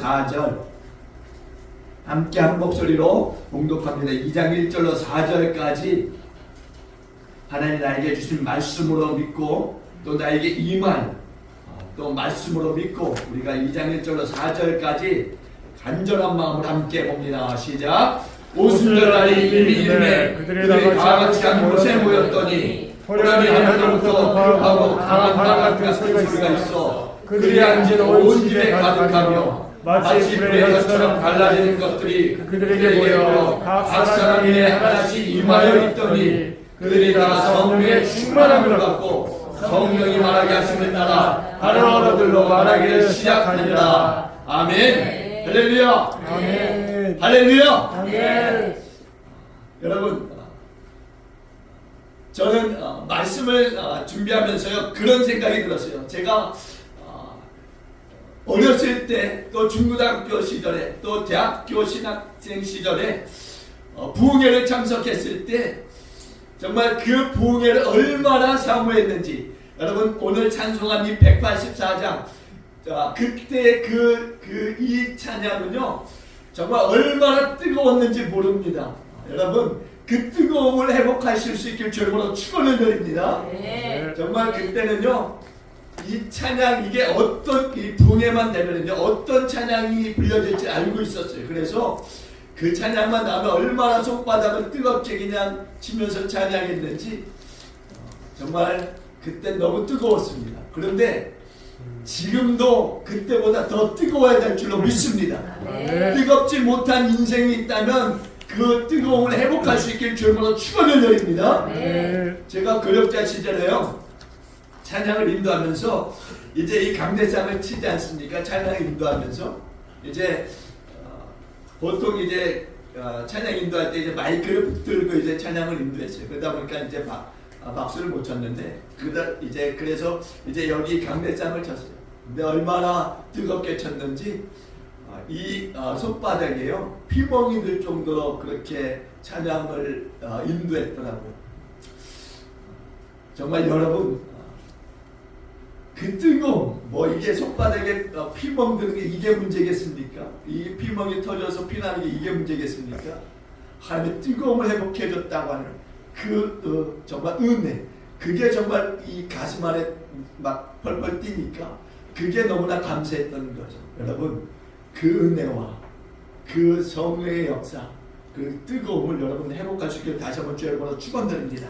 4절 함께 한 목소리로 봉독합니다. 2장 1절로 4절까지 하나님 나에게 주신 말씀으로 믿고 또 나에게 임한 또 말씀으로 믿고 우리가 2장 1절로 4절까지 간절한 마음으로 함께 봅니다. 시작. 오순절날이 이미 이름에 그들이 다 같이 한 곳에 모였더니 호련히 하늘로부터 불하고 강한 바람 같은 소리가 있어 그들이 앉은 온 집에 가득하며 마치 불의 혀처럼 갈라지는 것들이 그들에게 보여 각 사람이 하나씩 임하여 있더니 그들이 다 성령의 충만함을 받고 성령이 말하게 하시는 따라 다른 언어들로 말하기를 시작하니라. 아멘. 할렐루야. 아멘. 할렐루야. 아멘. 여러분, 저는 말씀을 준비하면서요 그런 생각이 들었어요. 제가 어렸을 때 또 중고등학교 시절에 또 대학교 신학생 시절에 부흥회를 참석했을 때 정말 그 부흥회를 얼마나 사모했는지 여러분 오늘 찬송한 이 184장 그때 이 찬양은요 정말 얼마나 뜨거웠는지 모릅니다. 여러분 그 뜨거움을 회복하실 수 있길 주님으로 축원을 드립니다. 네. 정말 그때는요 이 찬양 이게 어떤 이 부흥회만 되면은요 어떤 찬양이 불려질지 알고 있었어요. 그래서 그 찬양만 나면 얼마나 손바닥을 뜨겁게 그냥 치면서 찬양했는지 정말 그때 너무 뜨거웠습니다. 그런데 지금도 그때보다 더 뜨거워야 될 줄로 믿습니다. 네. 뜨겁지 못한 인생이 있다면 그 뜨거움을 회복할 수 있길 주님으로 축원을 드립니다. 네. 제가 교역자 시절에요 찬양을 인도하면서 이제 이 강대상을 치지 않습니까? 찬양을 인도하면서 이제 보통 이제 찬양 인도할 때 이제 마이크를 붙들고 이제 찬양을 인도했어요. 그러다 보니까 이제 박수를 못 쳤는데 그래서 이제 여기 강대상을 쳤어요. 근데 얼마나 뜨겁게 쳤는지 이 손바닥에요 피멍이 들 정도로 그렇게 찬양을 인도했더라고요. 정말 여러분 그 뜨거움 이게 손바닥에 피멍 드는 게 이게 문제겠습니까? 이 피멍이 터져서 피나는 게 이게 문제겠습니까? 하나님의 뜨거움을 회복해줬다고 하는 정말 은혜 그게 정말 이 가슴 안에 막 펄펄 뛰니까 그게 너무나 감사했던 거죠. 여러분 그 은혜와 그 성령의 역사 그 뜨거움을 여러분 회복할 수 있게 다시 한번 주여러분으로 축원드립니다.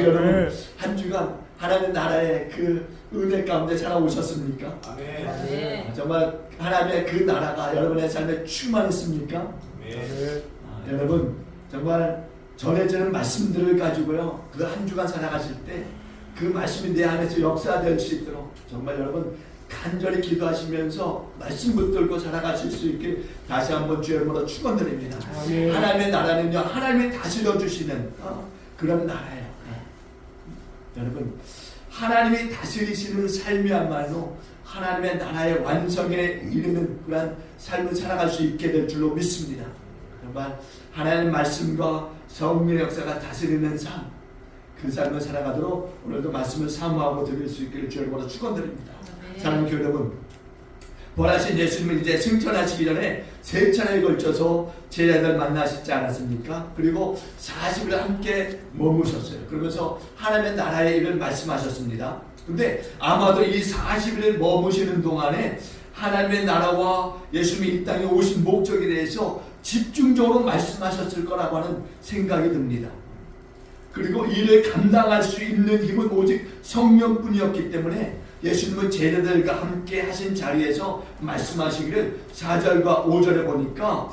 여러분 한 주간 하나님 나라의 그 은혜 가운데 살아오셨습니까? 아멘. 정말 하나님의 그 나라가 여러분의 삶에 충만했습니까? 여러분 정말 전해지는 말씀들을 가지고요 그 한 주간 살아가실 때 그 말씀이 내 안에서 역사될 수 있도록 정말 여러분 간절히 기도하시면서 말씀 붙들고 살아가실 수 있게 다시 한번 주의 이름으로 축원드립니다. 하나님의 나라는요 하나님이 다스려 주시는 그런 나라예요. 여러분 하나님이 다스리시는 삶이야말로 하나님의 나라의 완성에 이르는 그런 삶을 살아갈 수 있게 될 줄로 믿습니다. 정말 하나님의 말씀과 성령의 역사가 다스리는 삶 그 삶을 살아가도록 오늘도 말씀을 사모하고 드릴 수 있기를 주의 이름으로 축원드립니다. 사랑하는 교회 여러분 부활하신 예수님을 이제 승천하시기 전에 3차례에 걸쳐서 제자들 만나시지 않았습니까? 그리고 40일 함께 머무셨어요. 그러면서 하나님의 나라의 일을 말씀하셨습니다. 근데 아마도 이 40일을 머무시는 동안에 하나님의 나라와 예수님이 이 땅에 오신 목적에 대해서 집중적으로 말씀하셨을 거라고 하는 생각이 듭니다. 그리고 이를 감당할 수 있는 힘은 오직 성령뿐이었기 때문에 예수님은 제자들과 함께 하신 자리에서 말씀하시기를 4절과 5절에 보니까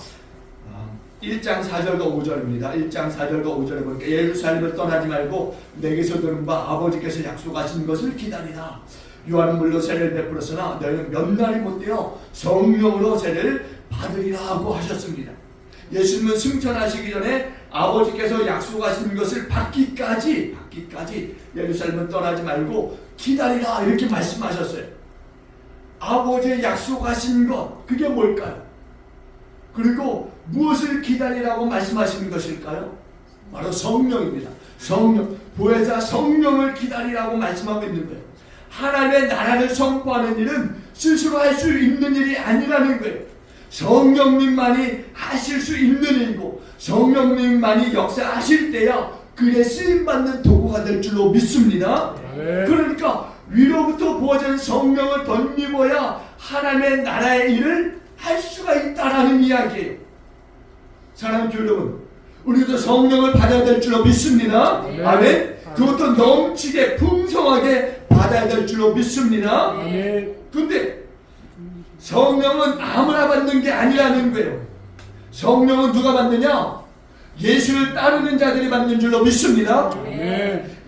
1장 4절과 5절입니다. 1장 4절과 5절에 보니까 예루살렘을 떠나지 말고 내게서 들은 바 아버지께서 약속하신 것을 기다리라. 요한은 물로 세례를 베풀었으나 너희는 몇 날이 못되어 성령으로 세례를 받으리라고 하셨습니다. 예수님은 승천하시기 전에 아버지께서 약속하신 것을 받기까지 예루살렘은 떠나지 말고 기다리라 이렇게 말씀하셨어요. 아버지의 약속하신 것 그게 뭘까요? 그리고 무엇을 기다리라고 말씀하시는 것일까요? 바로 성령입니다. 성령, 보혜사 성령을 기다리라고 말씀하고 있는 거예요. 하나님의 나라를 선포하는 일은 스스로 할 수 있는 일이 아니라는 거예요. 성령님만이 하실 수 있는 일이고 성령님만이 역사하실 때야 그에 쓰임받는 도구가 될 줄로 믿습니다. 그러니까 위로부터 부어진 성령을 덧입어야 하나님의 나라의 일을 할 수가 있다라는 이야기예요. 사랑하는 교회 여러분, 우리도 성령을 받아야 될 줄로 믿습니다. 아멘. 그것도 넘치게 풍성하게 받아야 될 줄로 믿습니다. 근데 성령은 아무나 받는 게 아니라는 거예요. 성령은 누가 받느냐? 예수를 따르는 자들이 받는 줄로 믿습니다.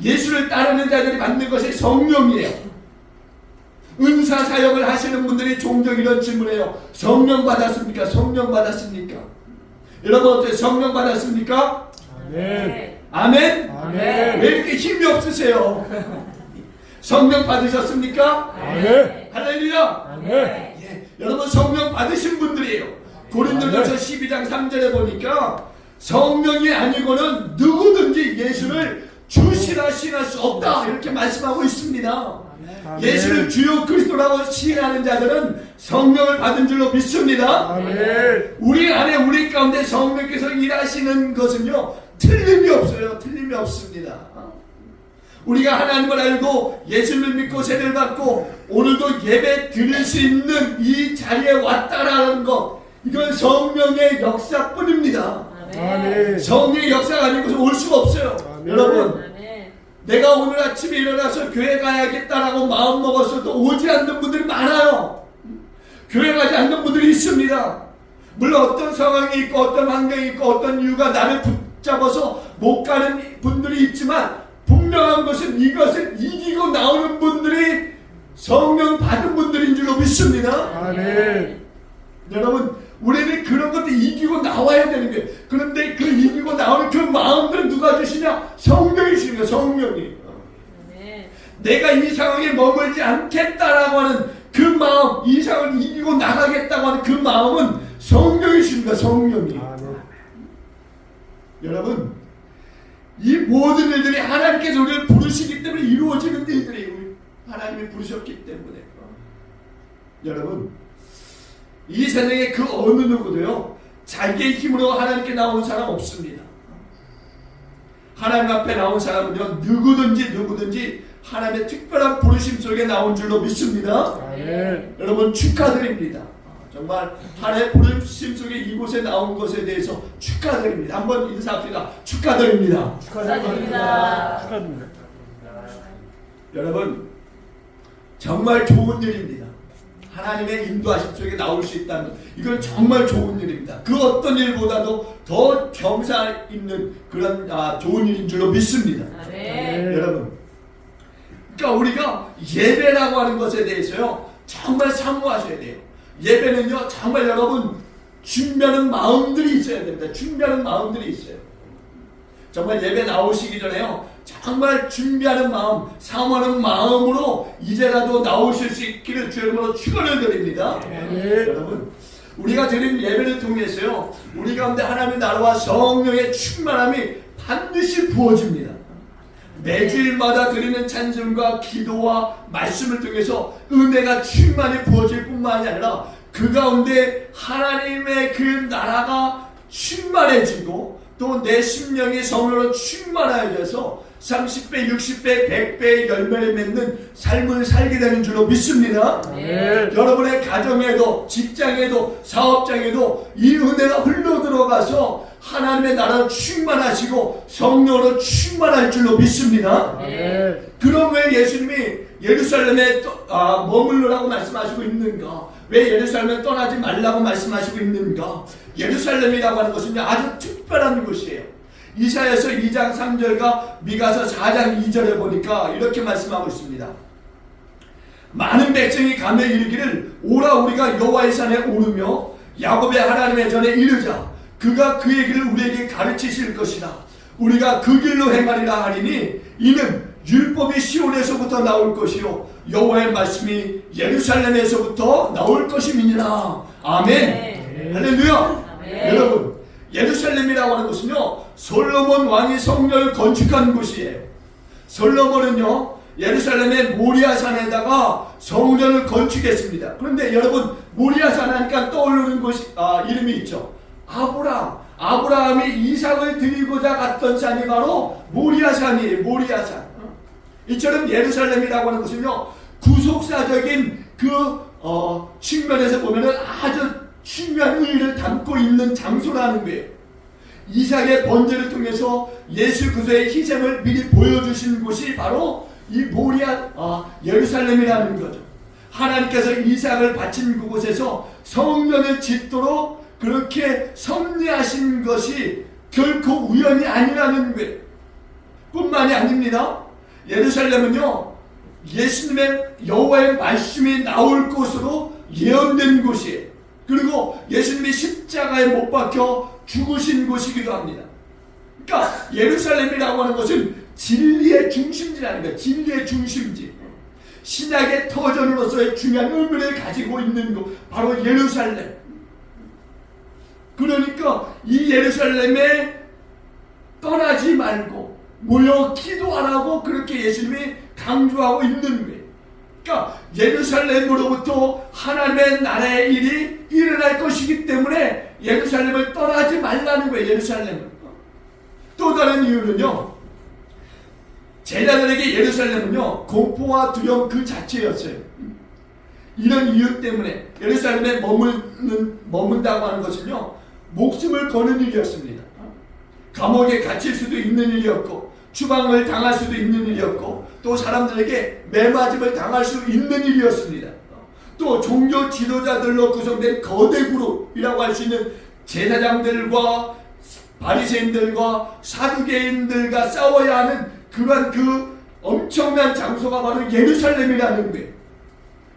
예수를 따르는 자들이 받는 것이 성령이에요. 은사 사역을 하시는 분들이 종종 이런 질문해요. 성령 받았습니까? 성령 받았습니까? 여러분 어때요? 성령 받았습니까? 아멘. 아멘? 아멘. 왜 이렇게 힘이 없으세요? 성령 받으셨습니까? 아멘. 할렐루야. 아멘. 예, 여러분 성령 받으신 분들이에요. 고린도전서 12장 3절에 보니까 성령이 아니고는 누구든지 예수를 주시라 시인할 수 없다 이렇게 말씀하고 있습니다. 예수를 주요 그리스도라고 시인하는 자들은 성령을 받은 줄로 믿습니다. 아멘. 우리 안에 우리 가운데 성령께서 일하시는 것은요 틀림이 없어요. 틀림이 없습니다. 우리가 하나님을 알고 예수를 믿고 세례를 받고 오늘도 예배 드릴 수 있는 이 자리에 왔다라는 것, 이건 성령의 역사뿐입니다. 아멘. 성령의 역사가 아니고서 올 수가 없어요. 아멘. 여러분, 내가 오늘 아침에 일어나서 교회 가야겠다라고 마음 먹었어도 오지 않는 분들이 많아요. 교회 가지 않는 분들이 있습니다. 물론 어떤 상황이 있고 어떤 환경이 있고 어떤 이유가 나를 붙잡아서 못 가는 분들이 있지만 분명한 것은 이것을 이기고 나오는 분들이 성령 받은 분들인 줄로 믿습니다. 아멘. 여러분, 우리는 그런 것도 이기고 나와야 되는 거예요. 그런데 그 이기고 나오는 그 마음들은 누가 주시냐? 성령이 주시는 거예요. 성령이. 내가 이 상황에 머물지 않겠다라고 하는 그 마음, 이 상황을 이기고 나가겠다고 하는 그 마음은 성령이 주시는 거예요. 성령이. 아멘. 여러분, 이 모든 일들이 하나님께서 우리를 부르시기 때문에 이루어지는 일들이에요. 하나님이 부르셨기 때문에. 여러분, 이 세상에 그 어느 누구도요 자기의 힘으로 하나님께 나온 사람 없습니다. 하나님 앞에 나온 사람은요 누구든지 하나님의 특별한 부르심 속에 나온 줄로 믿습니다. 아멘. 여러분 축하드립니다. 정말 하나님의 부르심 속에 이곳에 나온 것에 대해서 축하드립니다. 한번 인사합시다. 축하드립니다. 축하드립니다. 축하드립니다. 여러분 정말 좋은 일입니다. 하나님의 인도하심 속에 나올 수 있다는 것, 이건 정말 좋은 일입니다. 그 어떤 일보다도 더 경사 있는 그런 좋은 일인 줄로 믿습니다. 아멘. 여러분, 그러니까 우리가 예배라고 하는 것에 대해서요 정말 사모하셔야 돼요. 예배는요 정말 여러분 준비하는 마음들이 있어야 됩니다. 준비하는 마음들이 있어요. 정말 예배 나오시기 전에요 정말 준비하는 마음, 사모하는 마음으로 이제라도 나오실 수 있기를 주의 이름으로 축원을 드립니다. 여러분, 우리가 드린 예배를 통해서요 우리 가운데 하나님의 나라와 성령의 충만함이 반드시 부어집니다. 매주일마다 드리는 찬송과 기도와 말씀을 통해서 은혜가 충만히 부어질 뿐만이 아니라 그 가운데 하나님의 그 나라가 충만해지고 또 내 심령이 성령으로 충만해져서 30배, 60배, 100배의 열매를 맺는 삶을 살게 되는 줄로 믿습니다. 여러분의 가정에도 직장에도 사업장에도 이 은혜가 흘러 들어가서 하나님의 나라로 충만하시고 성령으로 충만할 줄로 믿습니다. 그럼 왜 예수님이 예루살렘에 머물러라고 말씀하시고 있는가? 왜 예루살렘에 떠나지 말라고 말씀하시고 있는가? 예루살렘이라고 하는 것은 아주 특별한 곳이에요. 이사야서 2장 3절과 미가서 4장 2절에 보니까 이렇게 말씀하고 있습니다. 많은 백성이 가며 이르기를 오라 우리가 여호와의 산에 오르며 야곱의 하나님의 전에 이르자. 그가 그의 길을 우리에게 가르치실 것이라. 우리가 그 길로 행하리라 하리니 이는 율법이 시온에서부터 나올 것이요 여호와의 말씀이 예루살렘에서부터 나올 것임이니라. 아멘. 할렐루야. 여러분, 예루살렘이라고 하는 것은요 솔로몬 왕이 성전을 건축한 곳이에요. 솔로몬은요 예루살렘의 모리아산에다가 성전을 건축했습니다. 그런데 여러분, 모리아산 하니까 떠오르는 곳이 이름이 있죠. 아브라함이 이삭을 드리고자 갔던 산이 바로 모리아산이에요. 모리아산. 이처럼 예루살렘이라고 하는 것은요, 구속사적인 측면에서 보면은 아주 중요한 의의를 담고 있는 장소라는 거예요. 이삭의 번제를 통해서 예수 그리스도의 희생을 미리 보여주신 곳이 바로 이 예루살렘이라는 거죠. 하나님께서 이삭을 바친 그곳에서 성전을 짓도록 그렇게 섭리하신 것이 결코 우연이 아니라는 거예요. 뿐만이 아닙니다. 예루살렘은요, 예수님의 여호와의 말씀이 나올 곳으로 예언된 곳이에요. 그리고 예수님이 십자가에 못 박혀 죽으신 곳이기도 합니다. 그러니까 예루살렘이라고 하는 것은 진리의 중심지라는 거예요. 진리의 중심지. 신약의 터전으로서의 중요한 의미를 가지고 있는 곳, 바로 예루살렘. 그러니까 이 예루살렘에 떠나지 말고 모여 기도하라고 그렇게 예수님이 강조하고 있는 거예요. 그러니까 예루살렘으로부터 하나님의 나라의 일이 일어날 것이기 때문에 예루살렘을 떠나지 말라는 거예요. 예루살렘을. 또 다른 이유는요, 제자들에게 예루살렘은요, 공포와 두려움 그 자체였어요. 이런 이유 때문에 예루살렘에 머문다고 하는 것은요, 목숨을 거는 일이었습니다. 감옥에 갇힐 수도 있는 일이었고, 추방을 당할 수도 있는 일이었고, 또 사람들에게 매맞음을 당할 수 있는 일이었습니다. 또 종교 지도자들로 구성된 거대 그룹이라고 할 수 있는 제사장들과 바리새인들과 사두개인들과 싸워야 하는 그러한 그 엄청난 장소가 바로 예루살렘이라는 거예요.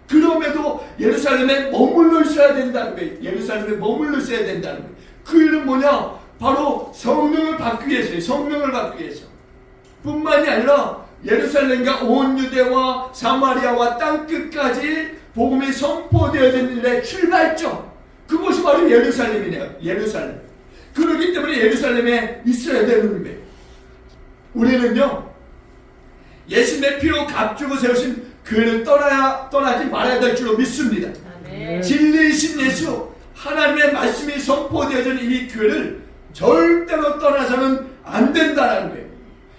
그럼에도 예루살렘에 머물러 있어야 된다는 거예요. 예루살렘에 머물러 있어야 된다는 거예요. 그 일은 뭐냐? 바로 성령을 받기 위해서예요. 성령을 받기 위해서. 뿐만이 아니라 예루살렘과 온 유대와 사마리아와 땅끝까지 복음이 선포되어진 일의 출발점, 그것이 바로 예루살렘이네요. 예루살렘. 그렇기 때문에 예루살렘에 있어야 되는 거예요. 우리는요, 예수님의 피로 값주고 세우신 교회를 떠나지 말아야 될 줄로 믿습니다. 진리이신 예수, 하나님의 말씀이 선포되어진 이 교회를 절대로 떠나서는 안 된다는 거예요.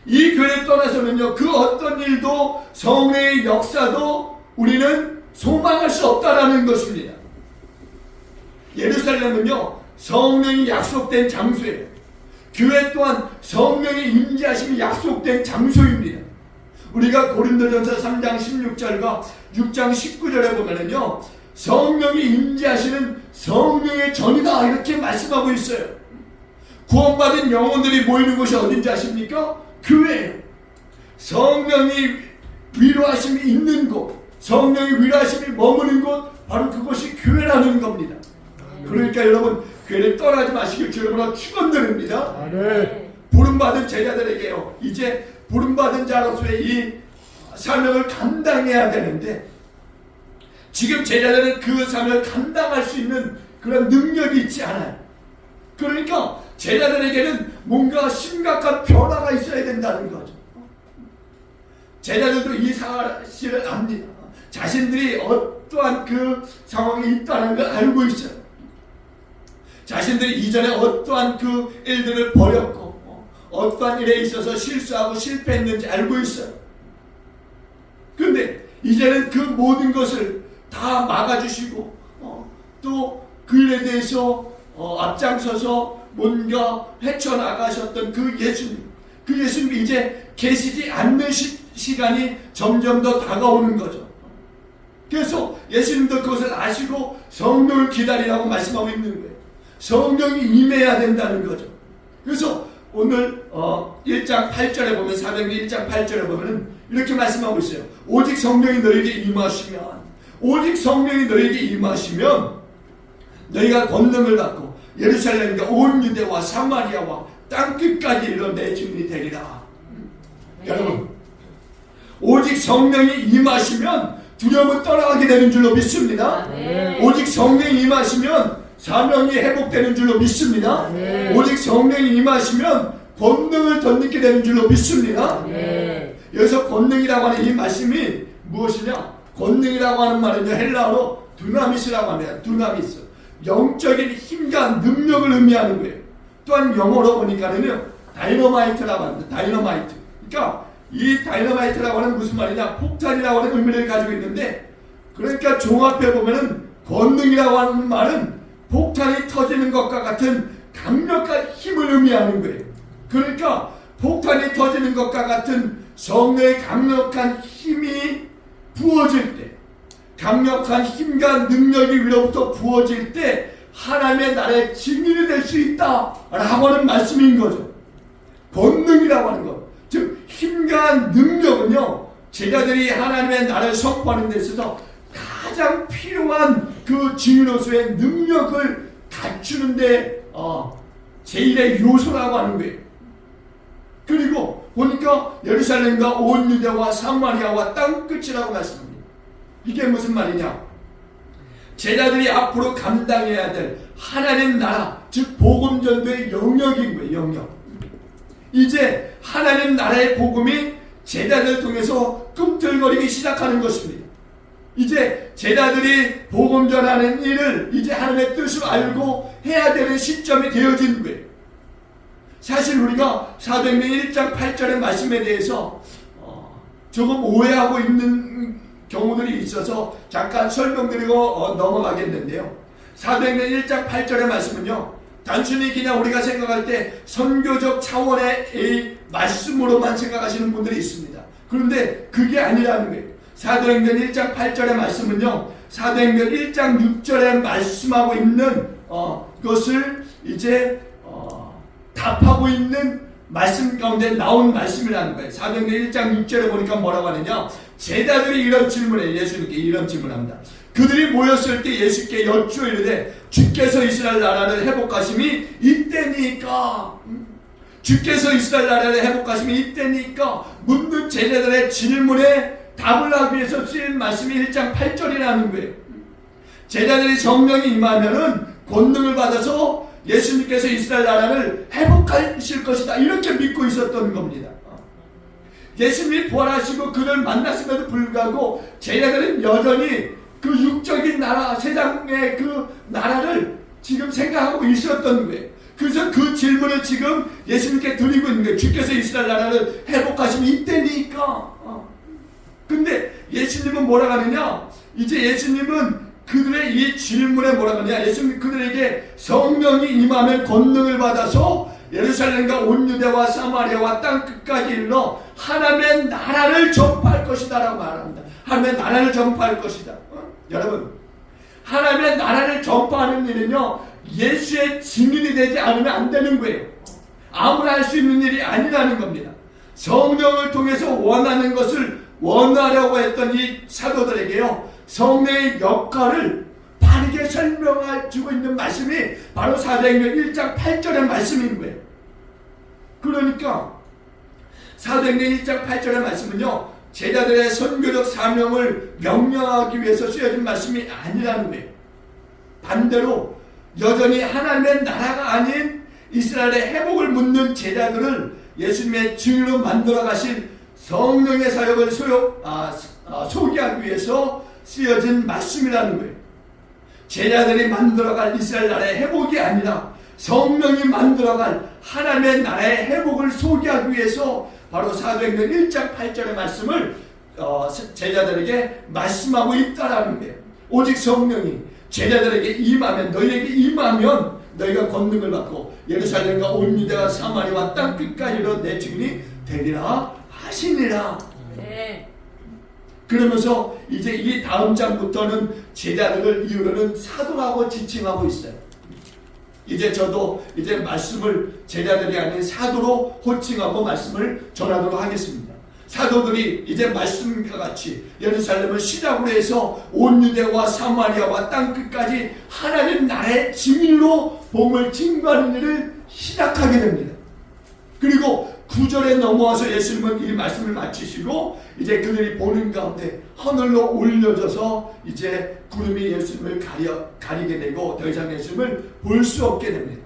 이 교회를 떠나서는요, 그 어떤 일도, 성령의 역사도 우리는 소망할 수 없다라는 것입니다. 예루살렘은요, 성령이 약속된 장소예요. 교회 또한 성령의 임재하심이 약속된 장소입니다. 우리가 고린도전서 3장 16절과 6장 19절에 보면은요, 성령이 임재하시는 성령의 전이다 이렇게 말씀하고 있어요. 구원받은 영혼들이 모이는 곳이 어딘지 아십니까? 교회예요. 성령이 위로하심이 있는 곳, 성령이 위로하심이 머무는 곳, 바로 그것이 교회라는 겁니다. 그러니까 여러분, 교회를 떠나지 마시길 주님으로 축원드립니다. 부름받은 제자들에게요, 이제 부름받은 자로서의 이 사명을 감당해야 되는데, 지금 제자들은 그 사명을 감당할 수 있는 그런 능력이 있지 않아요. 그러니까 제자들에게는 뭔가 심각한 변화가 있어야 된다는 거죠. 제자들도 이 사실을 압니다. 자신들이 어떠한 그 상황에 있다는 걸 알고 있어요. 자신들이 이전에 어떠한 그 일들을 벌였고 어떠한 일에 있어서 실수하고 실패했는지 알고 있어요. 그런데 이제는 그 모든 것을 다 막아주시고 또 그 일에 대해서 앞장서서 뭔가 헤쳐나가셨던 그 예수님이 이제 계시지 않는 시간이 점점 더 다가오는 거죠. 그래서 예수님도 그것을 아시고 성령을 기다리라고 말씀하고 있는 거예요. 성령이 임해야 된다는 거죠. 그래서 오늘 1장 8절에 보면, 사도행전 1장 8절에 보면 이렇게 말씀하고 있어요. 오직 성령이 너에게 임하시면 너희가 권능을 받고 예루살렘과 온 유대와 사마리아와 땅끝까지 이르러 내 증인이 되리라. 여러분, 오직 성령이 임하시면 두려움은 떠나가게 되는 줄로 믿습니다. 오직 성령이 임하시면 사명이 회복되는 줄로 믿습니다. 오직 성령이 임하시면 권능을 덧입게 되는 줄로 믿습니다. 여기서 권능이라고 하는 이 말씀이 무엇이냐? 권능이라고 하는 말은요, 헬라어로 두나미스라고 합니다. 두나미스. 영적인 힘과 능력을 의미하는 거예요. 또한 영어로 보니까는요, 다이너마이트라고 합니다. 다이너마이트. 그러니까 이 다이너마이트라고 하는 무슨 말이냐? 폭탄이라고 하는 의미를 가지고 있는데, 그러니까 종합해 보면은 권능이라고 하는 말은 폭탄이 터지는 것과 같은 강력한 힘을 의미하는 거예요. 그러니까 폭탄이 터지는 것과 같은 성령의 강력한 힘이 부어질 때, 강력한 힘과 능력이 위로부터 부어질 때 하나님의 나라의 증인이 될 수 있다라고 하는 말씀인 거죠. 권능이라고 하는 것, 즉 힘과 능력은요, 제자들이 하나님의 나라를 선포하는 데 있어서 가장 필요한 그 증인으로서의 능력을 갖추는데 제1의 요소라고 하는 거예요. 그리고 보니까 예루살렘과 온 유대와 사마리아와 땅끝이라고 말씀합니다. 이게 무슨 말이냐? 제자들이 앞으로 감당해야 될 하나님 나라, 즉 복음 전도의 영역인 거예요. 영역. 이제 하나님 나라의 복음이 제자들 통해서 꿈틀거리기 시작하는 것입니다. 이제 제자들이 복음 전하는 일을 이제 하나님의 뜻을 알고 해야 되는 시점이 되어진 거예요. 사실 우리가 사도행전 1장 8절의 말씀에 대해서 조금 오해하고 있는 경우들이 있어서 잠깐 설명드리고 넘어가겠는데요. 사도행전 1장 8절의 말씀은요, 단순히 그냥 우리가 생각할 때 선교적 차원의 이 말씀으로만 생각하시는 분들이 있습니다. 그런데 그게 아니라는 거예요. 사도행전 1장 8절의 말씀은요, 사도행전 1장 6절에 말씀하고 있는 그것을 이제 답하고 있는 말씀 가운데 나온 말씀이라는 거예요. 사도행전 1장 6절에 보니까 뭐라고 하느냐? 제자들이 이런 질문을 예수님께 이런 질문합니다. 그들이 모였을 때 예수께 여쭈어 이르되 주께서 이스라엘 나라를 회복하심이 이때니까, 주께서 이스라엘 나라를 회복하심이 이때니까 묻는 제자들의 질문에 답을 하기 위해서 쓰인 말씀이 1장 8절이라는 거예요. 제자들이 성령이 임하면은 권능을 받아서 예수님께서 이스라엘 나라를 회복하실 것이다, 이렇게 믿고 있었던 겁니다. 예수님이 부활하시고 그를 만났음에도 불구하고 제자들은 여전히 그 육적인 나라, 세상의 그 나라를 지금 생각하고 있었던 거예요. 그래서 그 질문을 지금 예수님께 드리고 있는 거예요. 주께서 이스라엘 나라를 회복하시면 이때니까. 근데 예수님은 뭐라 하느냐? 이제 예수님은 그들의 이 질문에 뭐라 하느냐? 예수님 그들에게 성령이 임하면 권능을 받아서 예루살렘과 온 유대와 사마리아와 땅끝까지 일러 하나님의 나라를 전파할 것이다 라고 말합니다. 하나님의 나라를 전파할 것이다. 여러분, 하나님의 나라를 전파하는 일은요, 예수의 증인이 되지 않으면 안 되는 거예요. 아무나 할 수 있는 일이 아니라는 겁니다. 성령을 통해서 원하는 것을 원하려고 했던 이 사도들에게요, 성령의 역할을 바르게 설명해주고 있는 말씀이 바로 사도행전 1장 8절의 말씀인 거예요. 그러니까 사도행전 1장 8절의 말씀은요, 제자들의 선교적 사명을 명령하기 위해서 쓰여진 말씀이 아니라는 거예요. 반대로 여전히 하나님의 나라가 아닌 이스라엘의 회복을 묻는 제자들을 예수님의 증인으로 만들어 가실 성령의 사역을 소개하기 위해서 쓰여진 말씀이라는 거예요. 제자들이 만들어갈 이스라엘 나라의 회복이 아니라 성령이 만들어갈 하나님의 나라의 회복을 소개하기 위해서 바로 사도행전 1장 8절의 말씀을 제자들에게 말씀하고 있다라는 거예요. 오직 성령이 제자들에게 임하면, 너희에게 임하면 너희가 권능을 받고 예루살렘과 온 유대와 사마리아와 땅끝까지로 내 증인이 되리라 하시니라. 네. 그러면서 이제 이 다음 장부터는 제자들을 이후로는 사도라고 지칭하고 있어요. 이제 저도 이제 말씀을 제자들이 아닌 사도로 호칭하고 말씀을 전하도록 하겠습니다. 사도들이 이제 말씀과 같이 예루살렘을 시작으로 해서 온 유대와 사마리아와 땅끝까지 하나님 나라의 증인으로 복음을 증거하는 일을 시작하게 됩니다. 그리고 9절에 넘어와서 예수님은 이 말씀을 마치시고 이제 그들이 보는 가운데 하늘로 올려져서 이제 구름이 예수님을 가리게 되고 더 이상 예수님을 볼 수 없게 됩니다.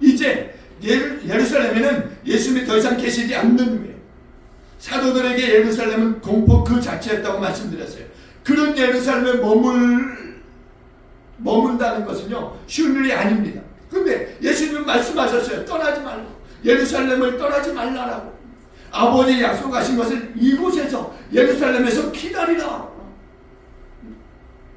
이제 예루살렘에는 예수님이 더 이상 계시지 않는 거예요. 사도들에게 예루살렘은 공포 그 자체였다고 말씀드렸어요. 그런 예루살렘에 머문다는 것은요 쉬운 일이 아닙니다. 근데 예수님은 말씀하셨어요. 떠나지 말고, 예루살렘을 떠나지 말라라고. 아버지 약속하신 것을 이곳에서 예루살렘에서 기다리라.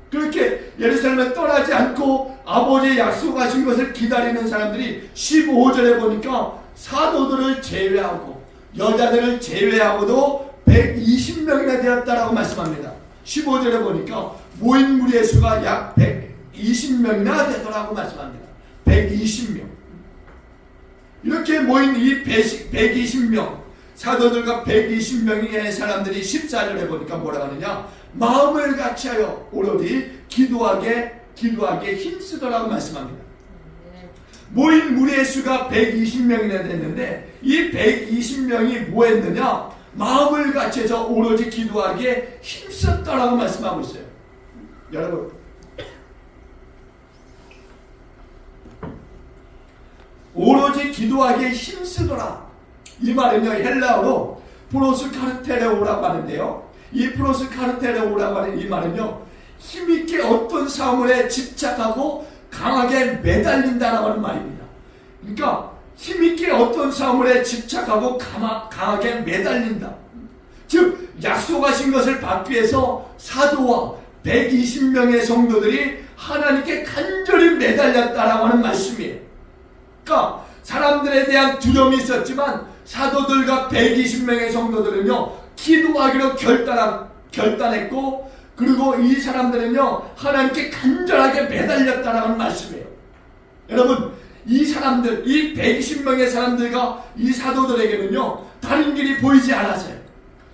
그렇게 예루살렘에 떠나지 않고 아버지 약속하신 것을 기다리는 사람들이 15절에 보니까 사도들을 제외하고 여자들을 제외하고도 120명이나 되었다라고 말씀합니다. 15절에 보니까 모인 무리의 수가 약 120명이나 되더라고 말씀합니다. 120명. 이렇게 모인 이 120명, 사도들과 120명의 사람들이 14절에 보니까 뭐라고 하느냐, 마음을 같이하여 오로지 기도하게 힘쓰더라고 말씀합니다. 모인 무리의 수가 120명이나 됐는데 이 120명이 뭐 했느냐, 마음을 같이해서 오로지 기도하기에 힘썼다라고 말씀하고 있어요. 여러분, 오로지 기도하기에 힘쓰더라. 이 말은요 헬라어로 프로스카르테레오라고 하는데요, 이 프로스카르테레오라고 하는 이 말은요 힘있게 어떤 사물에 집착하고 강하게 매달린다라고 하는 말입니다. 그러니까 힘있게 어떤 사물에 집착하고 강하게 매달린다. 즉 약속하신 것을 받기 위해서 사도와 120명의 성도들이 하나님께 간절히 매달렸다라고 하는 말씀이에요. 그러니까 사람들에 대한 두려움이 있었지만 사도들과 120명의 성도들은요 기도하기로 결단했고, 그리고 이 사람들은요 하나님께 간절하게 매달렸다라는 말씀이에요. 여러분, 이 사람들, 이 120명의 사람들과 이 사도들에게는요 다른 길이 보이지 않았어요.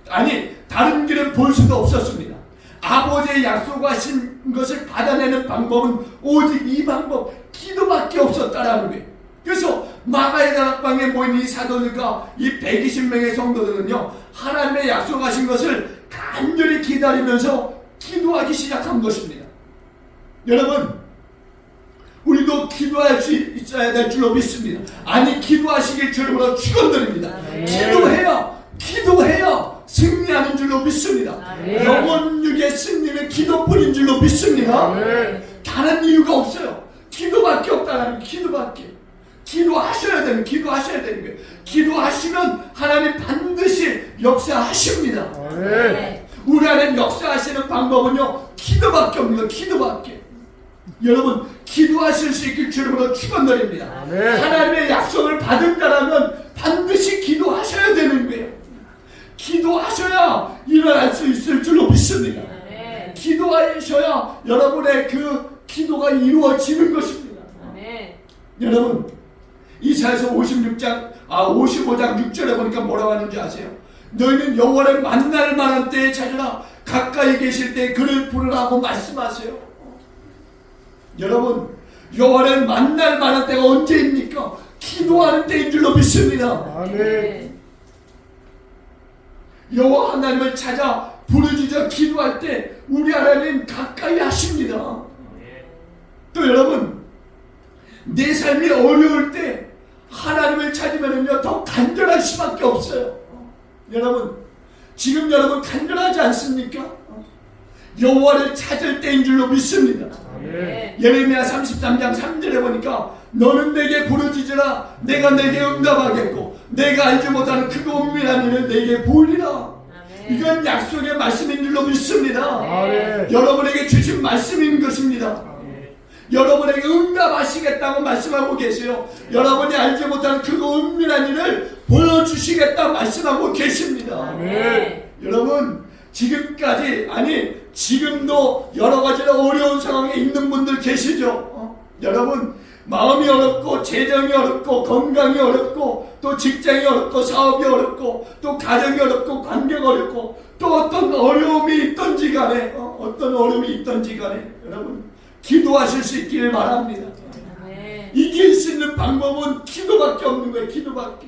아니, 다른 길은 볼 수도 없었습니다. 아버지의 약속하신 것을 받아내는 방법은 오직 이 방법, 기도밖에 없었다라는 거예요. 그래서 마가의 다락방에 모인 이 사도들과 이 120명의 성도들은요 하나님의 약속하신 것을 간절히 기다리면서 기도하기 시작한 것입니다. 여러분, 우리도 기도할 수 있어야 될 줄로 믿습니다. 아니, 기도하시길 주님으로 축원드립니다. 기도해야 승리하는 줄로 믿습니다. 영원육의 승리는 기도뿐인 줄로 믿습니다. 다른 이유가 없어요. 기도밖에 없다는, 기도밖에. 기도하셔야 되는 거예요. 기도하시면 하나님 반드시 역사하십니다. 우리 안에 역사하시는 방법은요 기도밖에 없는 거예요. 기도밖에. 여러분, 기도하실 수 있길 주님으로 축원드립니다. 하나님의 약속을 받은 자라면 반드시 기도하셔야 되는 거예요. 기도하셔야 일어날 수 있을 줄로 믿습니다. 기도하셔야 여러분의 그 기도가 이루어지는 것입니다. 여러분, 이사야서 55장 6절에 보니까 뭐라고 하는지 아세요? 너희는 여호와를 만날 만한 때에 찾으라, 가까이 계실 때 그를 부르라고 말씀하세요. 여러분, 여호와를 만날 만한 때가 언제입니까? 기도하는 때인 줄로 믿습니다. 여호와 하나님을 찾아 부르짖어 기도할 때 우리 하나님 가까이 하십니다. 또 여러분, 내 삶이 어려울 때 하나님을 찾으면요 더 간절할 수밖에 없어요. 여러분, 지금 여러분 간절하지 않습니까? 여호와를 찾을 때인 줄로 믿습니다. 예레미야 33장 3절에 보니까 너는 내게 부르짖으라, 내가 내게 응답하겠고 내가 알지 못하는 크고 은밀한 일을 내게 보이리라. 이건 약속의 말씀인 줄로 믿습니다. 여러분에게 주신 말씀인 것입니다. 여러분에게 응답하시겠다고 말씀하고 계세요. 여러분이 알지 못하는 크고 은밀한 일을 보여주시겠다 말씀하고 계십니다. 여러분, 지금까지, 아니 지금도 여러 가지로 어려운 상황에 있는 분들 계시죠? 여러분, 마음이 어렵고 재정이 어렵고 건강이 어렵고 또 직장이 어렵고 사업이 어렵고 또 가정이 어렵고 관계가 어렵고 또 어떤 어려움이 있던지 간에 여러분 기도하실 수 있기를 바랍니다. 이길 수 있는 방법은 기도밖에 없는 거예요. 기도밖에.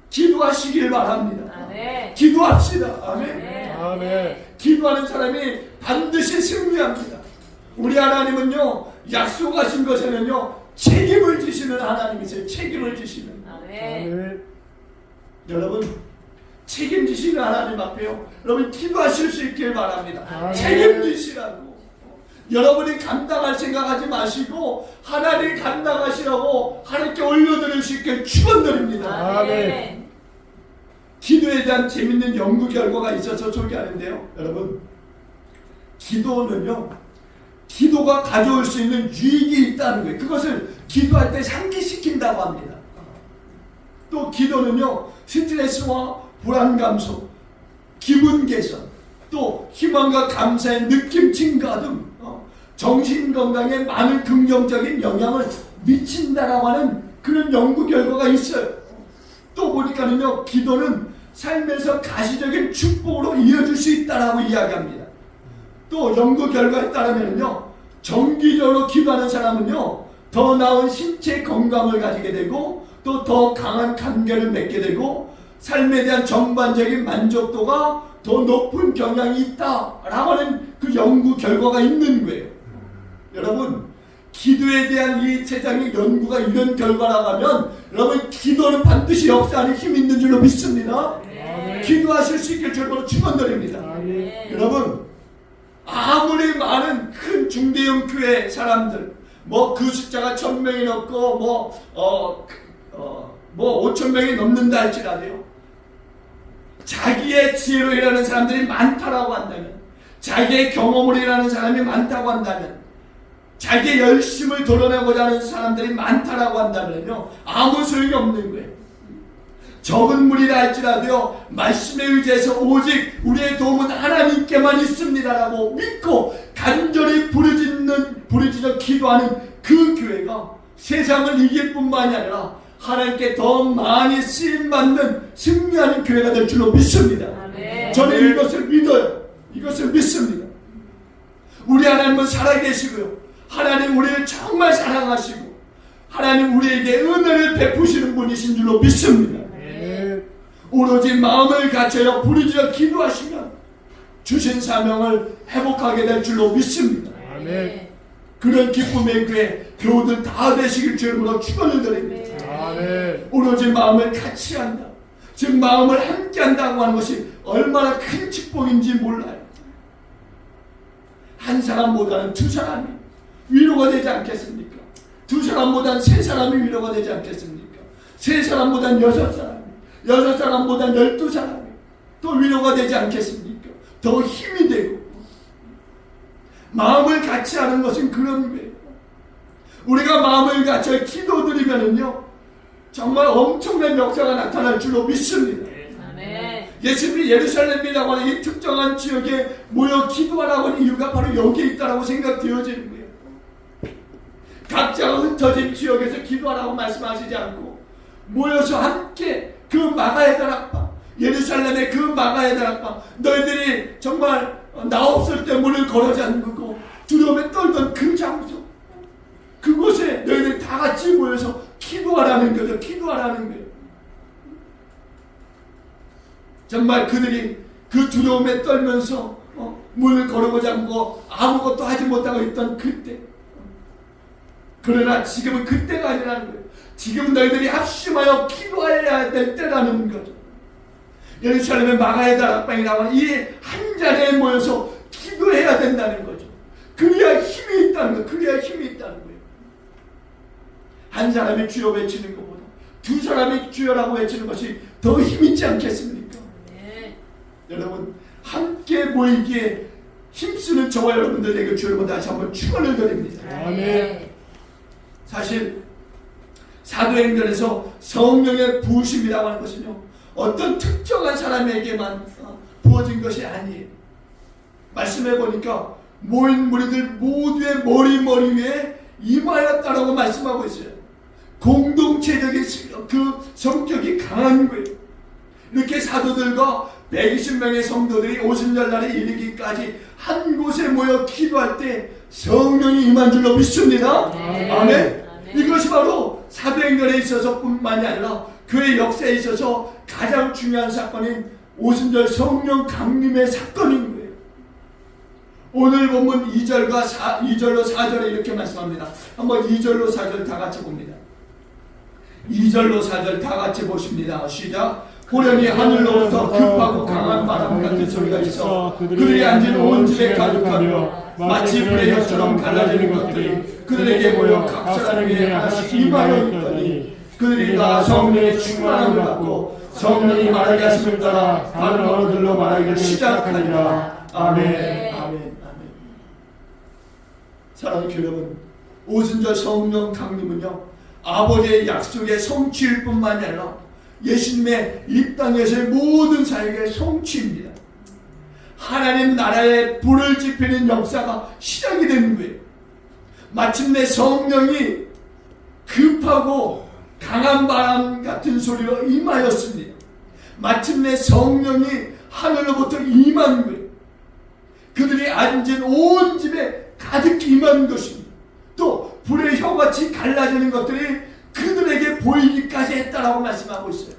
기도하시길 바랍니다. 기도합시다. 아멘. 기도하는 사람이 반드시 승리합니다. 우리 하나님은요 약속하신 것에는요 책임을 지시는 하나님이세요. 책임을 지시는. 여러분, 책임지시는 하나님 앞에요. 여러분 기도하실 수 있길 바랍니다. 아멘. 책임지시라고. 여러분이 감당할 생각하지 마시고 하나님 감당하시라고 하나님께 올려드릴 수 있게 축원드립니다. 아멘. 기도에 대한 재밌는 연구 결과가 있어서 소개하는데요. 여러분 기도는요, 기도가 가져올 수 있는 유익이 있다는 거예요. 그것을 기도할 때 상기시킨다고 합니다. 또 기도는요, 스트레스와 불안 감소, 기분 개선, 또 희망과 감사의 느낌 증가 등 정신 건강에 많은 긍정적인 영향을 미친다라고 하는 그런 연구 결과가 있어요. 또 보니까는요, 기도는 삶에서 가시적인 축복으로 이어질 수 있다라고 이야기합니다. 또 연구 결과에 따르면요, 정기적으로 기도하는 사람은요, 더 나은 신체 건강을 가지게 되고 또 더 강한 관계를 맺게 되고 삶에 대한 전반적인 만족도가 더 높은 경향이 있다라고 하는 그 연구 결과가 있는 거예요. 여러분 기도에 대한 이 세상의 연구가 이런 결과라고 하면 여러분 기도는 반드시 역사하는 힘이 있는 줄로 믿습니다. 아멘. 기도하실 수 있길 주님으로 축원드립니다. 아멘. 여러분 아무리 많은 큰 중대형 교회 사람들 뭐 그 숫자가 1000명이 넘고 뭐 5000명이 넘는다 할지라도요, 자기의 지혜로 일하는 사람들이 많다라고 한다면, 자기의 경험으로 일하는 사람이 많다고 한다면, 자기의 열심을 드러내고자 하는 사람들이 많다라고 한다면요, 아무 소용이 없는 거예요. 적은 무리라 할지라도요, 말씀에 의지해서 오직 우리의 도움은 하나님께만 있습니다라고 믿고 간절히 부르짖어 기도하는 그 교회가 세상을 이길 뿐만이 아니라 하나님께 더 많이 쓰임받는 승리하는 교회가 될 줄로 믿습니다. 아멘. 저는 이것을 믿어요. 이것을 믿습니다. 우리 하나님은 살아계시고요, 하나님 우리를 정말 사랑하시고 하나님 우리에게 은혜를 베푸시는 분이신 줄로 믿습니다. 오로지 마음을 갖춰서 부르짖어 기도하시면 주신 사명을 회복하게 될 줄로 믿습니다. 아멘. 그런 기쁨의 교회 교우들 다 되시길 주님으로 축원을 드립니다. 아멘. 오로지 마음을 같이 한다, 즉 마음을 함께 한다고 하는 것이 얼마나 큰 축복인지 몰라요. 한 사람보다는 두 사람이 위로가 되지 않겠습니까? 두 사람보다는 세 사람이 위로가 되지 않겠습니까? 세 사람보다는 여섯 사람이, 여섯 사람보다는 12사람이 또 위로가 되지 않겠습니까? 더 힘이 되고, 마음을 같이 하는 것은 그런 거예요. 우리가 마음을 같이 기도드리면은요, 정말 엄청난 역사가 나타날 줄로 믿습니다. 아멘. 예수님이 예루살렘이라고 하는 이 특정한 지역에 모여 기도하라고 하는 이유가 바로 여기에 있다고 생각되어지는 거예요. 각자가 흩어진 지역에서 기도하라고 말씀하시지 않고 모여서 함께 그 마가의 다락방, 예루살렘의 그 마가의 다락방, 너희들이 정말 나 없을 때 문을 걸어 잠그고 두려움에 떨던 그 장소, 그곳에 너희들이 다 같이 모여서 기도하라는 거죠. 기도하라는 거예요. 정말 그들이 그 두려움에 떨면서 문을 걸어 잠그고 아무것도 하지 못하고 있던 그때, 그러나 지금은 그때가 아니라는 거예요. 지금 너희들이 합심하여 기도해야 될 때라는 거죠. 예루살렘의 마가의 다락방이라고 하는 이 한 자리에 모여서 기도해야 된다는 거죠. 그래야 힘이 있다는 거예요. 그래야 힘이 있다는 거예요. 한 사람이 주여 외치는 것보다 두 사람이 주여라고 외치는 것이 더 힘있지 않겠습니까? 네. 여러분 함께 모이기에 힘쓰는 저와 여러분들에게 주여를 다시 한번 축원을 드립니다. 아멘. 사실 사도행전에서 성령의 부으심이라고 하는 것은요, 어떤 특정한 사람에게만 부어진 것이 아니에요. 말씀해 보니까 모인 무리들 모두의 머리 위에 임하였다라고 말씀하고 있어요. 공동체적인 그 성격이 강한 거예요. 이렇게 사도들과 120명의 성도들이 오순절날에 이르기까지 한 곳에 모여 기도할 때 성령이 임한 줄로 믿습니다. 아멘. 아멘. 이것이 바로 사도행전에 있어서 뿐만이 아니라 교회 역사에 있어서 가장 중요한 사건인 오순절 성령 강림의 사건인 거예요. 오늘 본문 2절로 4절에 이렇게 말씀합니다. 한번 2절로 4절 다 같이 봅니다. 2절로 4절 다 같이 보십니다. 시작. 호련히 하늘로부터 급하고 강한 바람 같은 소리가 있어 그들이 앉은 온 집에 가득하며 마치 불의 혀처럼 갈라지는 것들이 그들에게 모여 각 사람 위에 하나씩 임하여 있더니 그들이 다 성령의 충만함을 받고 성령이 말하게 하심을 따라 다른 언어들로 말하기를 시작하니라. 아멘. 아멘. 아멘. 사랑하는 교회 여러분, 오순절 성령 강림은요 아버지의 약속의 성취일 뿐만이 아니라 예수님의 이 땅에서의 모든 사역의 성취입니다. 하나님 나라의 불을 지피는 역사가 시작이 되는 거예요. 마침내 성령이 급하고 강한 바람 같은 소리로 임하였습니다. 마침내 성령이 하늘로부터 임한 거예요. 그들이 앉은 온 집에 가득 임한 것입니다. 또 불의 혀같이 갈라지는 것들이 그들에게 보이기까지 했다라고 말씀하고 있어요.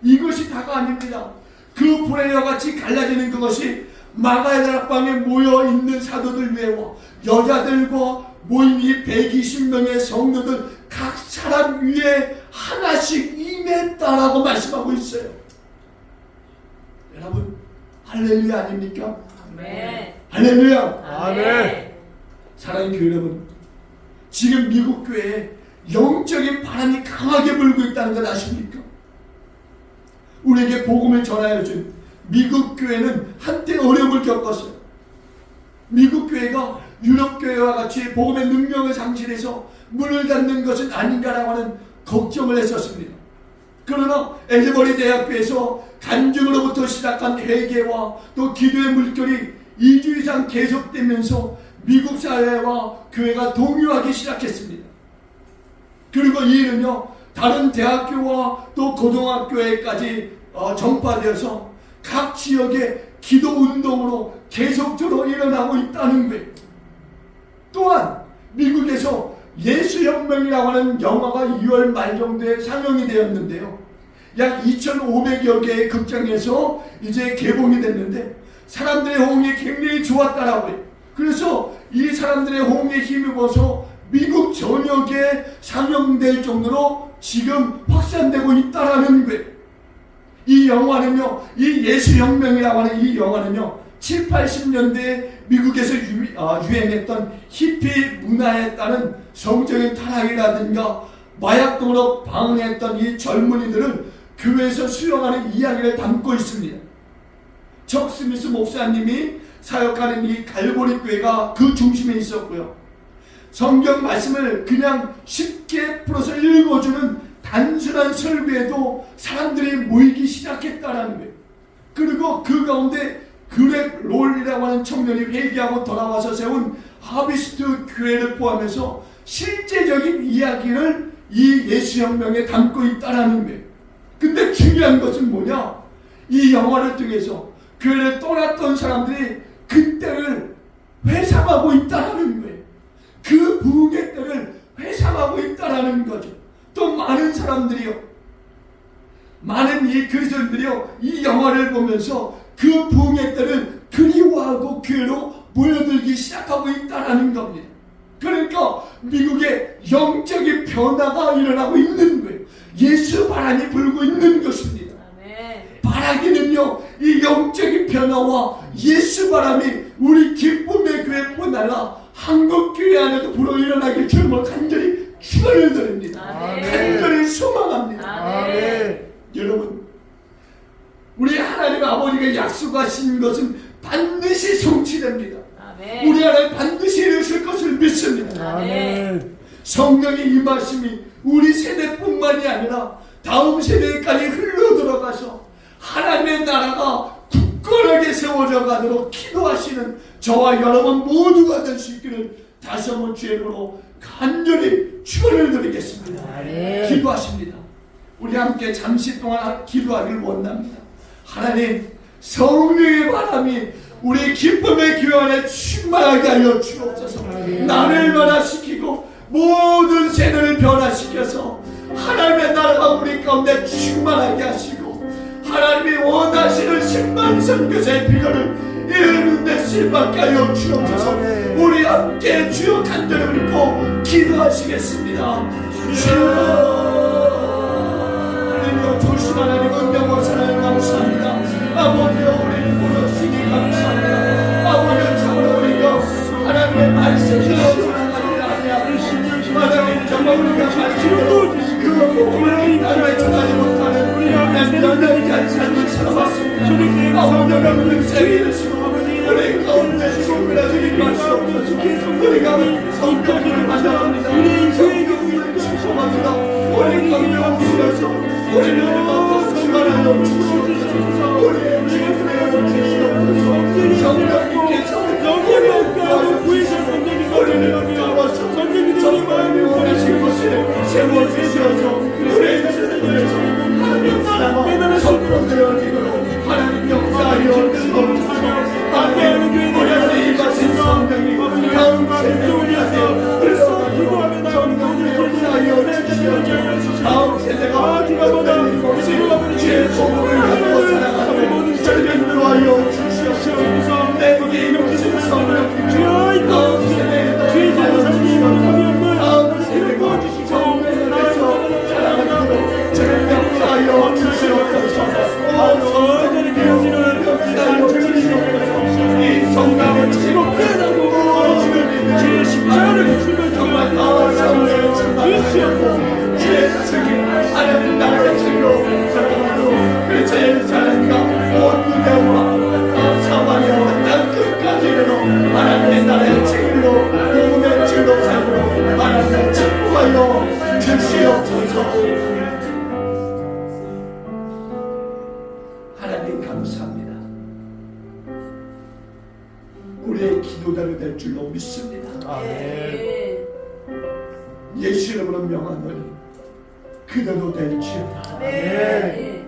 이것이 다가 아닙니다. 그 불의 혀같이 갈라지는 그것이 마가의 다락방에 모여있는 사도들 외와 여자들과 모인 이 120명의 성도들 각 사람 위에 하나씩 임했다라고 말씀하고 있어요. 여러분 할렐루야 아닙니까? 아멘. 할렐루야. 아멘. 사랑하는 교회 여러분, 지금 미국 교회에 영적인 바람이 강하게 불고 있다는 걸 아십니까? 우리에게 복음을 전하여 준 미국 교회는 한때 어려움을 겪었어요. 미국 교회가 유럽 교회와 같이 복음의 능력을 상실해서 문을 닫는 것은 아닌가라고 하는 걱정을 했었습니다. 그러나 에즈버리 대학교에서 간증으로부터 시작한 회개와 또 기도의 물결이 2주 이상 계속되면서 미국 사회와 교회가 동요하기 시작했습니다. 그리고 이 일은요 다른 대학교와 또 고등학교에까지 전파되어서 각 지역의 기도 운동으로 계속적으로 일어나고 있다는 거예요. 또한 미국에서 예수혁명이라고 하는 영화가 2월 말 정도에 상영이 되었는데요. 약 2,500여 개의 극장에서 이제 개봉이 됐는데 사람들의 호응이 굉장히 좋았다라고 해요. 그래서 이 사람들의 호응에 힘입어서 미국 전역에 상영될 정도로 지금 확산되고 있다라는 거예요. 이 영화는요, 이 예수혁명이라고 하는 이 영화는요, 7, 80년대에 미국에서 유행했던 히피 문화에 따른 성적인 타락이라든가 마약 등으로 방황했던 이 젊은이들을 교회에서 수용하는 이야기를 담고 있습니다. 척 스미스 목사님이 사역하는 이 갈보리 교회가 그 중심에 있었고요. 성경 말씀을 그냥 쉽게 풀어서 읽어주는 단순한 설교에도 사람들이 모이기 시작했다는 거예요. 그리고 그 가운데 그렉 롤이라고 하는 청년이 회개하고 돌아와서 세운 하비스트 교회를 포함해서 실제적인 이야기를 이 예수혁명에 담고 있다는 거예요. 근데 중요한 것은 뭐냐? 이 영화를 통해서 교회를 떠났던 사람들이 그때를 회상하고 있다는 거예요. 그 부흥의 때를 회상하고 있다는 거죠. 또 많은 사람들이요, 많은 이 그리스도인들이요, 이 영화를 보면서 그 부흥의 때를 그리워하고 교회로 모여들기 시작하고 있다는 겁니다. 그러니까 미국의 영적인 변화가 일어나고 있는 거예요. 예수 바람이 불고 있는 것입니다. 바라기는요, 이 영적인 변화와 예수 바람이 우리 기쁨의 교회뿐 아니라 한국 교회 안에도 불어 일어나길 주님을 간절히 축원을 드립니다. 간절히 소망합니다. 여러분, 우리 하나님 아버지가 약속하신 것은 반드시 성취됩니다. 우리 안에 반드시 이루실 것을 믿습니다. 성령의 임하심이 우리 세대뿐만이 아니라 다음 세대까지 흘러들어가서 하나님의 나라가 굳건하게 세워져 가도록 기도하시는 저와 여러분 모두가 될 수 있기를 다시 한번 주의 이름으로 간절히 축원을 드리겠습니다. 기도하십니다. 우리 함께 잠시 동안 기도하기를 원합니다. 하나님, 성령의 바람이 우리 기쁨의 교회 안에 충만하게 하여 주옵소서. 나를 변화시키고 모든 세대를 변화시켜서 하나님의 나라가 우리 가운데 충만하게 하시고 하나님이 원하시는 신만 선교사의 비전을 이루는 데 쓰임받게 하여 주옵소서. 우리 함께 주여 간절히 믿고 기도하시겠습니다. 주여, 할렐루야. 주신 하나님 은혜와 사랑을 감사합니다. 아버지여 우리를 부르시니 감사합니다. 아버지여 참으로 우리가 하나님의 말씀으로 살아가기를 하나님 하나님 정말 우리가 말씀으로 그 복음을 땅에 전하지 못하는 남자들의 삶을 살아왔습니다. 아버지 여러분들 세계를 시고 우리 가운데 죽음이라 주님 마시옵소서. 우리가 성경을 만나갑니다. 성경을 지켜갑니다. 우리 강명 주셔서 우리를 더 충만하여 주시옵소서. 우리의 주님을 주시옵소서. 성령님께서 우리를 구해서 우리를 도와서 정말 원하신 것을 세워주셔서 우리의 주님께서 하나님 나라와 성령의 힘으로 하나님 역사하여 주옵소서. 아멘. 우리 안에 임하신 성령님 다음 세대에서 흘러가도록 성령의 역사하여 주시옵소서. 다음 세대가 성령님 없이 주의 복음을 갖고 살아가는 절명으로 하여 주시옵소서. 내게 임하신 성령님 다음 세대에도 하여 주시옵소서. 다음 세대가 성령을 해서 살아가도록 절명하여 주시옵소서. 성령님의 역사하여 주시옵소서. 이 성경을 지목하고 주의 십자가를 주며 정말 성령을 주시옵소서. 주의 책임 하나님 나라의 책으로 살아가도록 그 제일 사랑과 온 유대와 사마리아와 땅 끝까지 이르러 하나님의 나라의 책임으로 복음의 즐거운 삶으로 하나님의 축복하여 주시옵소서. 하나님 감사합니다. 우리의 기도대로 될 줄로 믿습니다. 아멘. 예수 이름으로 명하노니 그대로 될지어다. 아멘.